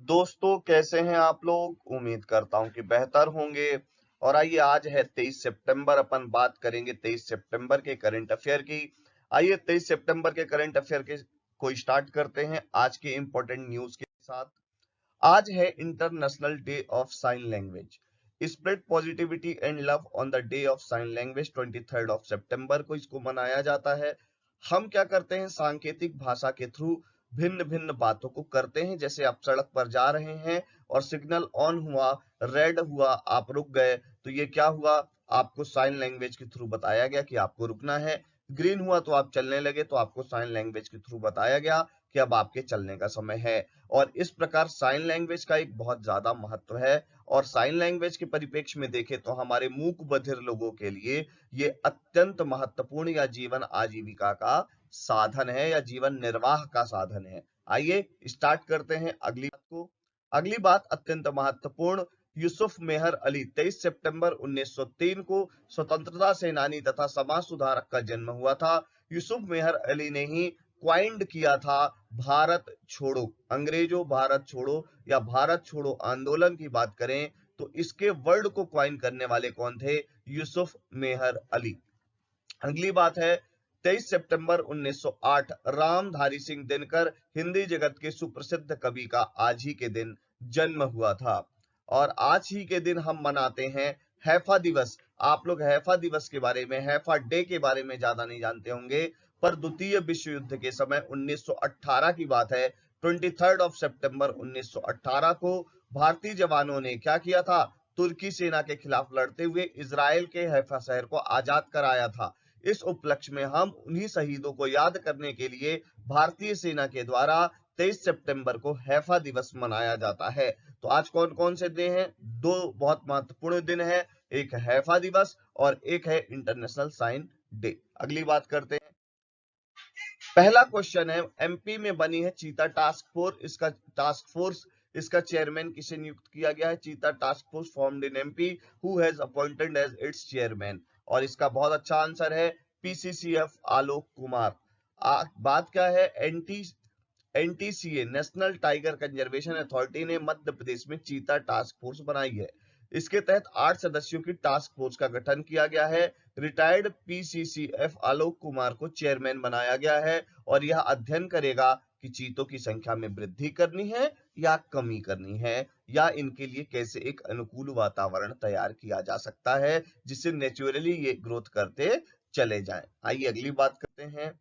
दोस्तों कैसे हैं आप लोग। उम्मीद करता हूं कि बेहतर होंगे। और आइए आज है 23 सितंबर, अपन बात करेंगे 23 सितंबर के करंट अफेयर की। आइए 23 सितंबर के करंट अफेयर के को स्टार्ट करते हैं आज के इंपॉर्टेंट न्यूज के साथ। आज है international day of sign language. Spread positivity and love on the day of sign language 23 of सितंबर को इसको मनाया जाता है। हम क्या करते हैं, सांकेतिक भाषा के थ्रू भिन्न भिन्न बातों को करते हैं। जैसे आप सड़क पर जा रहे हैं और सिग्नल ऑन हुआ, रेड हुआ, आप रुक गए, तो ये क्या हुआ, आपको साइन लैंग्वेज के थ्रू बताया गया कि आपको रुकना है। ग्रीन हुआ तो आप चलने लगे, तो आपको साइन लैंग्वेज के थ्रू बताया गया कि अब आपके चलने का समय है। और इस प्रकार साइन लैंग्वेज का एक बहुत ज्यादा महत्व है। और साइन लैंग्वेज के परिप्रेक्ष्य में देखें तो हमारे मूक बधिर लोगों के लिए ये अत्यंत महत्वपूर्ण या जीवन आजीविका का साधन है या जीवन निर्वाह का साधन है। आइए स्टार्ट करते हैं अगली बात को। अगली बात अत्यंत महत्वपूर्ण। यूसुफ मेहर अली 23 सितंबर 1903 को स्वतंत्रता सेनानी तथा समाज सुधारक का जन्म हुआ था। यूसुफ मेहर अली ने ही क्वाइंड किया था भारत छोड़ो, अंग्रेजों भारत छोड़ो या भारत छोड़ो आंदोलन की बात करें तो इसके वर्ड को क्वाइन करने वाले कौन थे, यूसुफ मेहर अली। अगली बात है 23 सितंबर 1908 रामधारी सिंह दिनकर हिंदी जगत के सुप्रसिद्ध कवि का आज ही के दिन जन्म हुआ था। और आज ही के दिन हम मनाते हैं हैफा दिवस। आप लोग हैफा दिवस के बारे में, हैफा डे के बारे में ज्यादा नहीं जानते होंगे, पर द्वितीय विश्व युद्ध के समय 1918 की बात है। 23 ऑफ सितंबर 1918 को भारतीय जवानों ने क्या किया था, तुर्की सेना के खिलाफ लड़ते हुए इजराइल के हैफा शहर को आजाद कराया था। इस उपलक्ष्य में हम उन्हीं शहीदों को याद करने के लिए भारतीय सेना के द्वारा 23 सितंबर को हैफा दिवस मनाया जाता है। तो आज कौन कौन से दिन हैं, दो बहुत महत्वपूर्ण दिन है, एक हैफा दिवस और एक है इंटरनेशनल साइन डे। अगली बात करते हैं। पहला क्वेश्चन है, एमपी में बनी है चीता टास्क फोर्स, इसका चेयरमैन किसे नियुक्त किया गया है। Cheetah task force formed in MP, who has appointed as its chairman. और इसका बहुत अच्छा आंसर है पीसीसीएफ आलोक कुमार। बात क्या है, NTCA national tiger conservation authority ने मध्य प्रदेश में चीता टास्क फोर्स बनाई है। इसके तहत 8 सदस्यों की टास्क फोर्स का गठन किया गया है। रिटायर्ड पीसीसीएफ आलोक कुमार को चेयरमैन बनाया गया है और यह अध्ययन करेगा कि चीतों की संख्या में वृद्धि करनी है या कमी करनी है, या इनके लिए कैसे एक अनुकूल वातावरण तैयार किया जा सकता है जिससे नेचुरली ये ग्रोथ करते चले जाएं। आइए अगली बात करते हैं।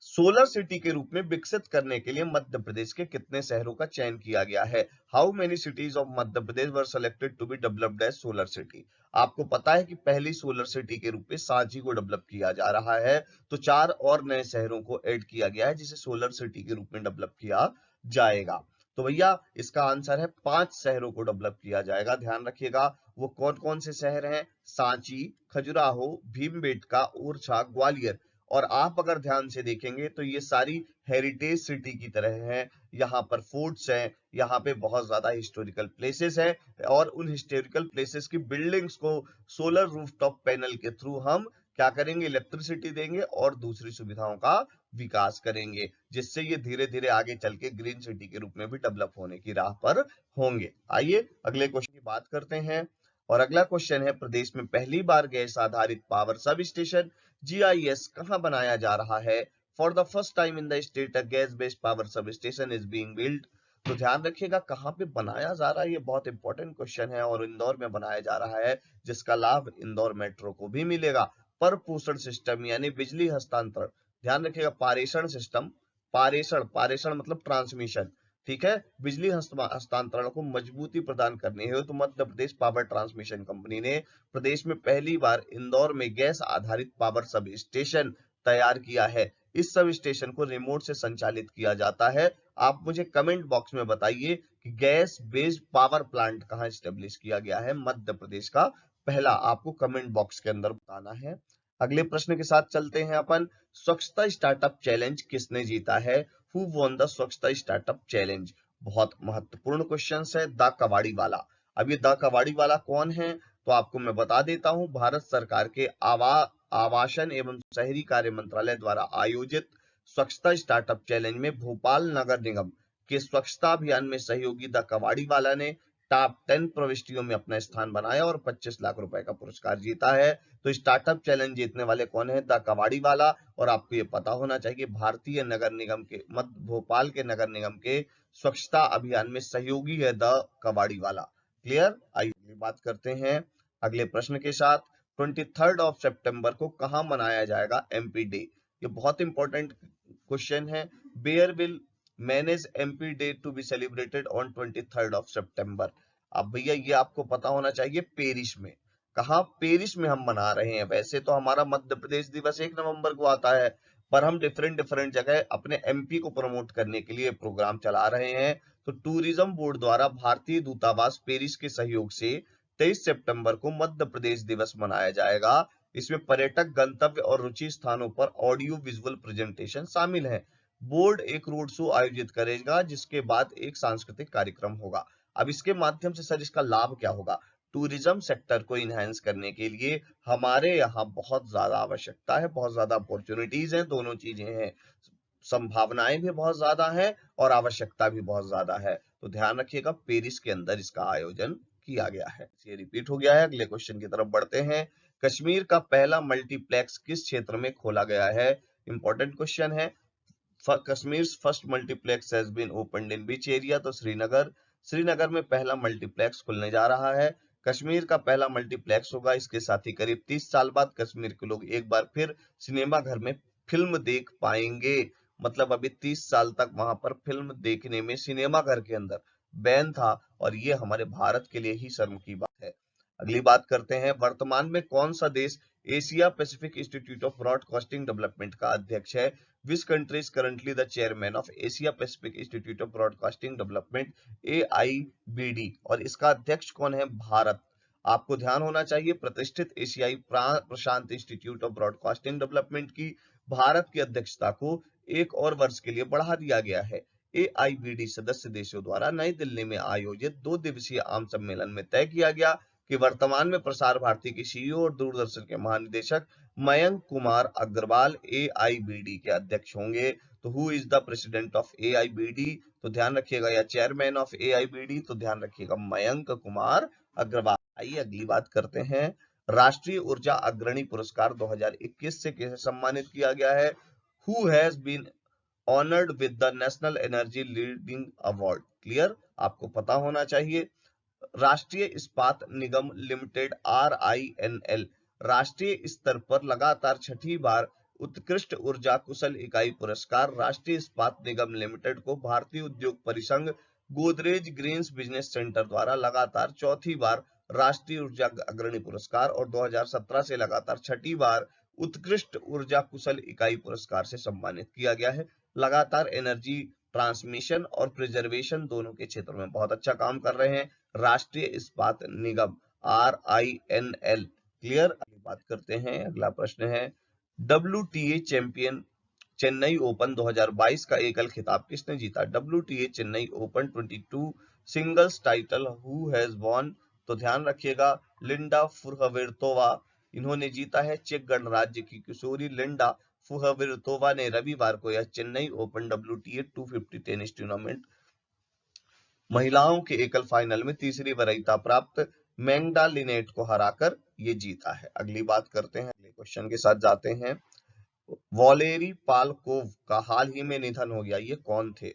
सोलर सिटी के रूप में विकसित करने के लिए मध्य प्रदेश के कितने शहरों का चयन किया गया है। How many cities of Madhya Pradesh were selected to be developed as solar city. आपको पता है कि पहली सोलर सिटी के रूप में सांची को डेवलप किया जा रहा है, तो 4 और नए शहरों को ऐड किया गया है जिसे सोलर सिटी के रूप में डेवलप किया जाएगा। तो भैया इसका आंसर है 5 शहरों को डेवलप किया जाएगा, ध्यान रखिएगा। वो कौन कौन से शहर हैं, सांची, खजुराहो, भीमबेटका, ओरछा, ग्वालियर। और आप अगर ध्यान से देखेंगे तो ये सारी हेरिटेज सिटी की तरह हैं। यहाँ पर फोर्ट्स हैं, यहाँ पे बहुत ज्यादा हिस्टोरिकल प्लेसेस हैं और उन हिस्टोरिकल प्लेसेस की बिल्डिंग्स को सोलर रूफटॉप पैनल के थ्रू हम क्या करेंगे, इलेक्ट्रिसिटी देंगे और दूसरी सुविधाओं का विकास करेंगे, जिससे ये धीरे धीरे आगे चल के ग्रीन सिटी के रूप में भी डेवलप होने की राह पर होंगे। आइए अगले क्वेश्चन की बात करते हैं। और अगला क्वेश्चन है, प्रदेश में पहली बार गैस आधारित पावर सब स्टेशन जीआईएस कहां बनाया जा रहा है। For the first time in the state a gas based power sub station is being built. तो ध्यान रखिएगा कहां पे बनाया जा रहा है, ये बहुत इंपॉर्टेंट क्वेश्चन है। और इंदौर में बनाया जा रहा है, जिसका लाभ इंदौर मेट्रो को भी मिलेगा। पर पोषण सिस्टम यानी बिजली हस्तांतरण, ध्यान रखिएगा पारेषण सिस्टम, पारेषण पारेषण मतलब ट्रांसमिशन, ठीक है। बिजली हस्तांतरण को मजबूती प्रदान करने हेतु तो Madhya Pradesh power transmission company ने प्रदेश में पहली बार इंदौर में गैस आधारित पावर सब स्टेशन तैयार किया है। इस सब स्टेशन को रिमोट से संचालित किया जाता है। आप मुझे कमेंट बॉक्स में बताइए कि गैस बेस्ड पावर प्लांट कहां स्टेब्लिश किया गया है, मध्य प्रदेश का पहला, आपको कमेंट बॉक्स के अंदर बताना है। अगले प्रश्न के साथ चलते हैं अपन। स्वच्छता स्टार्टअप चैलेंज किसने जीता है। हु वॉन द स्वच्छता स्टार्टअप चैलेंज। बहुत महत्वपूर्ण क्वेश्चन है। द कबाड़ी वाला। अब ये द कबाड़ी वाला कौन है, तो आपको मैं बता देता हूं। भारत सरकार के आवासन एवं शहरी कार्य मंत्रालय द्वारा आयोजित स्वच्छता स्टार्टअप चैलेंज में भोपाल नगर निगम कि स्वच्छता अभियान में सहयोगी द कबाड़ीवाला ने टॉप 10 प्रविष्टियों में अपना स्थान बनाया और 25 लाख रुपए का पुरस्कार जीता है। तो स्टार्टअप चैलेंज जीतने वाले कौन है? द कबाड़ीवाला। और आपको ये पता होना चाहिए भारतीय नगर निगम के मध्य भोपाल के नगर निगम के स्वच्छता अभियान में सहयोगी है द कबाड़ीवाला। क्लियर? आइए अगली बात करते हैं अगले प्रश्न के साथ। 23 सितंबर को कहां मनाया जाएगा एमपी डे? ये बहुत इंपॉर्टेंट क्वेश्चन है। Where will manage MP day to be celebrated on 23 सितंबर? अब भैया ये आपको पता होना चाहिए पेरिस में। कहा? पेरिस में हम मना रहे हैं। वैसे तो हमारा मध्य प्रदेश दिवस 1 नवंबर को आता है, पर हम डिफरेंट जगह अपने एमपी को प्रमोट करने के लिए प्रोग्राम चला रहे हैं। तो टूरिज्म बोर्ड द्वारा भारतीय दूतावास पेरिस के सहयोग से 23 सितंबर को मध्य प्रदेश दिवस मनाया जाएगा। इसमें पर्यटक गंतव्य और रुचि स्थानों पर ऑडियो विजुअल प्रेजेंटेशन शामिल है। बोर्ड एक रोड शो आयोजित करेगा जिसके बाद एक सांस्कृतिक कार्यक्रम होगा। अब इसके माध्यम से सर इसका लाभ क्या होगा? टूरिज्म सेक्टर को इनहेंस करने के लिए हमारे यहाँ बहुत ज्यादा आवश्यकता है, बहुत ज्यादा अपॉर्चुनिटीज हैं, दोनों चीजें हैं। संभावनाएं भी बहुत ज्यादा हैं और आवश्यकता भी बहुत ज्यादा है। तो ध्यान रखिएगा पेरिस के अंदर इसका आयोजन किया गया है। ये रिपीट हो गया है। अगले क्वेश्चन की तरफ बढ़ते हैं। कश्मीर का पहला मल्टीप्लेक्स किस क्षेत्र में खोला गया है? इंपॉर्टेंट क्वेश्चन है। Kashmir first multiplex has been opened in which area? तो श्रीनगर। श्रीनगर में पहला मल्टीप्लेक्स खुलने जा रहा है। कश्मीर का पहला मल्टीप्लेक्स होगा। इसके साथ ही करीब 30 साल बाद कश्मीर के लोग एक बार फिर सिनेमा घर में फिल्म देख पाएंगे। मतलब अभी 30 साल तक वहां पर फिल्म देखने में सिनेमा घर के अंदर बैन था, और ये हमारे भारत के लिए ही शर्म की बात है। अगली बात करते हैं। वर्तमान में कौन सा देश Asia Pacific institute of broadcasting development का अध्यक्ष है? Which country is currently the chairman of Asia Pacific institute of broadcasting development AIBD? और इसका अध्यक्ष कौन है? भारत। आपको ध्यान होना चाहिए प्रतिष्ठित एशियाई प्रशांत इंस्टीट्यूट ऑफ ब्रॉडकास्टिंग डेवलपमेंट की भारत की अध्यक्षता को एक और वर्ष के लिए बढ़ा दिया गया है। AIBD सदस्य देशों द्वारा नई दिल्ली में आयोजित 2 दिवसीय आम सम्मेलन में तय किया गया कि वर्तमान में प्रसार भारती के CEO और दूरदर्शन के महानिदेशक मयंक कुमार अग्रवाल AIBD के अध्यक्ष होंगे। तो who is the president of AIBD? तो ध्यान रखिएगा, या चेयरमैन ऑफ AIBD, तो ध्यान रखिएगा मयंक कुमार अग्रवाल। आइए अगली बात करते हैं। राष्ट्रीय ऊर्जा अग्रणी पुरस्कार 2021 से किसे सम्मानित किया गया है? Who has been honoured with the national energy leading award? Clear? आपको पता होना चाहिए। राष्ट्रीय इस्पात निगम लिमिटेड RINL राष्ट्रीय स्तर पर लगातार छठी बार उत्कृष्ट ऊर्जा कुशल इकाई पुरस्कार राष्ट्रीय इस्पात निगम लिमिटेड को भारतीय उद्योग परिसंघ गोदरेज ग्रीन्स बिजनेस सेंटर द्वारा लगातार चौथी बार राष्ट्रीय ऊर्जा अग्रणी पुरस्कार और 2017 से लगातार छठी बार उत्कृष्ट ऊर्जा कुशल इकाई पुरस्कार से सम्मानित किया गया है। लगातार एनर्जी ट्रांसमिशन और प्रिजर्वेशन दोनों के क्षेत्र में बहुत अच्छा काम कर रहे हैं राष्ट्रीय इस्पात निगम RINL। क्लियर? अगली बात करते हैं। अगला प्रश्न है WTA चैंपियन चेन्नई ओपन 2022 का एकल खिताब किसने जीता? WTA Chennai open 22 singles title who has won? तो ध्यान रखिएगा लिंडा फुरहविर्तोवा इन्होंने जीता है। चेक गणराज्य की किशोरी लिंडा फुहविर्तोवा ने रविवार को यह Chennai open WTA 250 tennis tournament महिलाओं के एकल फाइनल में तीसरी वरीयता प्राप्त मैग्दा लिनेट को हराकर ये जीता है। अगली बात करते हैं, अगले क्वेश्चन के साथ जाते हैं। वॉलेरी पालकोव का हाल ही में निधन हो गया, ये कौन थे?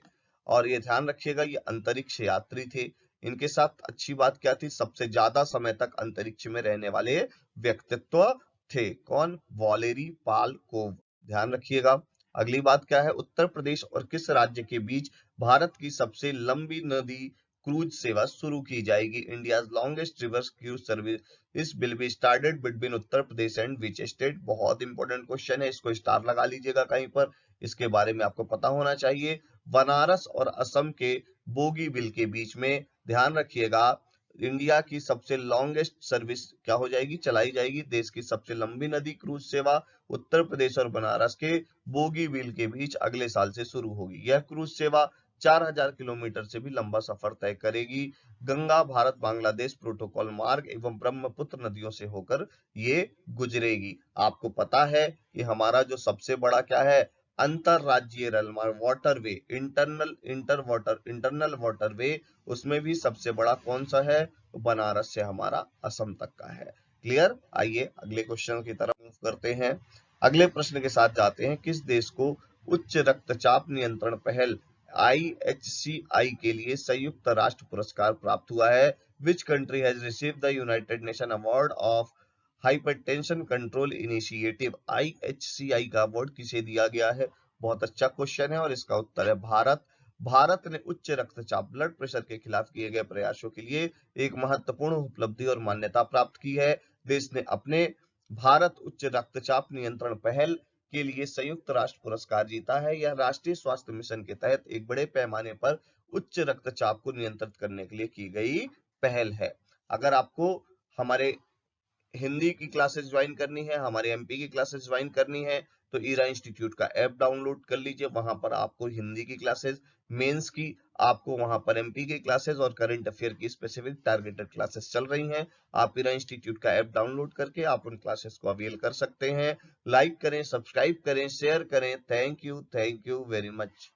और ये ध्यान रखिएगा ये अंतरिक्ष यात्री थे। इनके साथ अच्छी बात क्या थी? सबसे ज्यादा समय तक अंतरिक्ष में रहने वाले व्यक्तित्व थे। कौन? वॉलेरी पालकोव। ध्यान रखिएगा। अगली बात क्या है? उत्तर प्रदेश और किस राज्य के बीच भारत की सबसे लंबी नदी क्रूज सेवा शुरू की जाएगी? India's longest rivers cruise service is will be started between Uttar Pradesh and which state? बहुत इंपॉर्टेंट क्वेश्चन है, इसको स्टार लगा लीजिएगा कहीं पर। इसके बारे में आपको पता होना चाहिए। बनारस और असम के बोगीबिल के बीच में ध्यान रखिएगा इंडिया की सबसे लॉन्गेस्ट सर्विस क्या हो जाएगी? चलाई जाएगी। देश की सबसे लंबी नदी क्रूज सेवा उत्तर प्रदेश और बनारस के बोगीबिल के बीच अगले साल से शुरू होगी। यह क्रूज सेवा 4000 किलोमीटर से भी लंबा सफर तय करेगी। गंगा भारत बांग्लादेश प्रोटोकॉल मार्ग एवं ब्रह्मपुत्र नदियों से होकर ये गुजरेगी। आपको पता है कि हमारा जो सबसे बड़ा क्या है? अंतरराज्यीय रेल मार्ग वाटरवे, इंटरनल वाटरवे, उसमें भी सबसे बड़ा कौन सा है? तो बनारस से हमारा असम तक का है। क्लियर? आइए अगले क्वेश्चन की तरफ मूव करते हैं। अगले प्रश्न के साथ जाते हैं। किस देश को उच्च रक्तचाप नियंत्रण पहल IHCI के लिए संयुक्त राष्ट्र पुरस्कार प्राप्त हुआ है? Which country has received the United Nations Award of hypertension control initiative? IHCI का अवार्ड किसे दिया गया है? बहुत अच्छा क्वेश्चन है और इसका उत्तर है भारत। भारत ने उच्च रक्तचाप ब्लड प्रेशर के खिलाफ किए गए प्रयासों के लिए एक महत्वपूर्ण उपलब्धि और मान्यता प्राप्त की है। देश ने अपने भारत उच्च रक्तचाप नियंत्रण पहल के लिए संयुक्त राष्ट्र पुरस्कार जीता है। यह राष्ट्रीय स्वास्थ्य मिशन के तहत एक बड़े पैमाने पर उच्च रक्तचाप को नियंत्रित करने के लिए की गई पहल है। अगर आपको हमारे हिंदी की क्लासेस ज्वाइन करनी है, हमारे एमपी की क्लासेस ज्वाइन करनी है, तो ईरा इंस्टीट्यूट का ऐप डाउनलोड कर लीजिए। वहां पर आपको हिंदी की क्लासेस, मेंस की, आपको वहां पर एमपी की क्लासेस और करंट अफेयर की स्पेसिफिक टारगेटेड क्लासेस चल रही हैं। आप ईरा इंस्टीट्यूट का ऐप डाउनलोड करके आप उन क्लासेस को अवेल कर सकते हैं। लाइक करें, सब्सक्राइब करें, शेयर करें। Thank you very much.